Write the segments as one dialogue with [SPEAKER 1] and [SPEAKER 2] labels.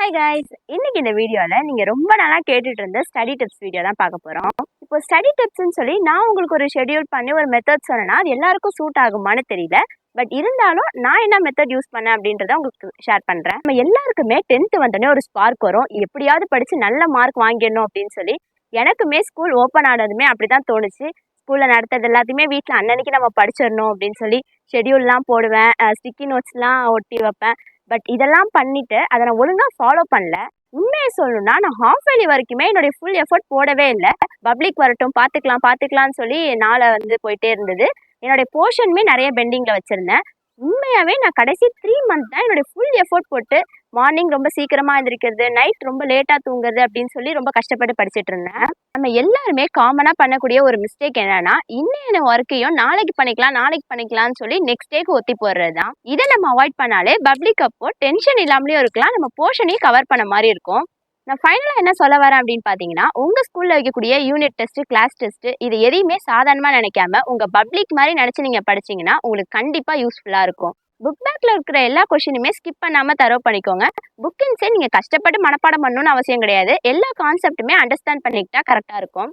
[SPEAKER 1] Hi guys, இன்னைக்கு இந்த வீடியோவில் நீங்கள் ரொம்ப நாளாக கேட்டுட்டு இருந்த ஸ்டடி டிப்ஸ் வீடியோ தான் பார்க்க போகிறோம். இப்போ ஸ்டடி டிப்ஸ்ன்னு சொல்லி நான் உங்களுக்கு ஒரு ஷெடியூல் பண்ணி ஒரு மெத்தட் சொன்னேன்னா அது எல்லாருக்கும் சூட் ஆகுமான்னு தெரியல. பட் இருந்தாலும் நான் என்ன மெத்தட் யூஸ் பண்ணேன் அப்படின்றத உங்களுக்கு ஷேர் பண்ணுறேன். நம்ம எல்லாருக்குமே 10th வந்தோடனே ஒரு ஸ்பார்க் வரும், எப்படியாவது படித்து நல்ல மார்க் வாங்கிடணும் அப்படின்னு சொல்லி. எனக்குமே ஸ்கூல் ஓப்பன் ஆனதுமே அப்படி தான் தோணுச்சு. ஸ்கூலில் நடத்துறது எல்லாத்தையுமே வீட்டில் அன்னன்னைக்கு நம்ம படிச்சிடணும் அப்படின்னு சொல்லி ஷெடியூல்லாம் போடுவேன், ஸ்டிக்கி நோட்ஸ்லாம் ஒட்டி வைப்பேன். பட் இதெல்லாம் பண்ணிட்டு அதை நான் ஒழுங்காக ஃபாலோ பண்ணல. உண்மையை சொல்லணும்னா நான் ஹாஃப் இயர்லி வரைக்குமே என்னுடைய ஃபுல் எஃபர்ட் போடவே இல்லை. பப்ளிக் வரட்டும் பார்த்துக்கலாம்னு சொல்லி நாளை போயிட்டே இருந்தது. என்னுடைய போர்ஷனுமே நிறைய பெண்டிங்கில் வச்சுருந்தேன். உண்மையாகவே நான் கடைசி 3 மந்த் தான் என்னுடைய ஃபுல் எஃபோர்ட் போட்டு மார்னிங் ரொம்ப சீக்கிரமாக எழுந்திரிக்கிறது, நைட் ரொம்ப லேட்டாக தூங்குறது அப்படின்னு சொல்லி ரொம்ப கஷ்டப்பட்டு படிச்சுட்டு இருந்தேன். நம்ம எல்லாருமே காமனாக பண்ணக்கூடிய ஒரு மிஸ்டேக் என்னன்னா, இன்னும் ஒர்க்கையும் நாளைக்கு பண்ணிக்கலாம்னு சொல்லி நெக்ஸ்ட் டேக்கு ஒத்தி போடுறது தான். இதை நம்ம அவாய்ட் பண்ணாலே பப்ளிக் அப்போ டென்ஷன் இல்லாமலேயும் இருக்கலாம், நம்ம போர்ஷனையும் கவர் பண்ண மாதிரி இருக்கும். நான் ஃபைனலாக என்ன சொல்ல வரேன் அப்படின்னு பார்த்தீங்கன்னா, உங்கள் ஸ்கூலில் வைக்கக்கூடிய யூனிட் டெஸ்ட்டு, கிளாஸ் டெஸ்ட்டு இது எதையுமே சாதாரணமாக நினைக்காம உங்கள் பப்ளிக் மாதிரி நினச்சி நீங்கள் படிச்சிங்கன்னா உங்களுக்கு கண்டிப்பாக யூஸ்ஃபுல்லாக இருக்கும். புக் பேக்கில் இருக்கிற எல்லா கொஷினுமே ஸ்கிப் பண்ணாமல் தரவு பண்ணிக்கோங்க. புக்கின்ஸே நீங்கள் கஷ்டப்பட்டு மனப்பாடம் பண்ணணும்னு அவசியம் கிடையாது. எல்லா கான்செப்ட்டுமே அண்டர்ஸ்டாண்ட் பண்ணிக்கிட்டா கரெக்டாக இருக்கும்.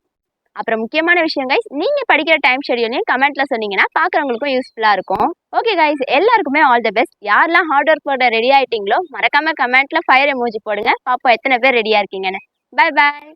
[SPEAKER 1] அப்புறம் முக்கியமான விஷயம் கைஸ், நீங்க படிக்கிற டைம் ஷெடியூலையும் கமெண்ட்ல சொன்னீங்கன்னா பார்க்குறவங்களுக்கும் யூஸ்ஃபுல்லா இருக்கும். ஓகே கைஸ், எல்லாருக்குமே ஆல் தி பெஸ்ட். யாரெல்லாம் ஹார்ட் ஒர்க் போட ரெடி ஆயிட்டீங்களோ மறக்காம கமெண்ட்ல ஃபயர் எமோஜி போடுங்க. பாப்போம் எத்தனை பேர் ரெடியா இருக்கீங்கன்னு. Bye bye.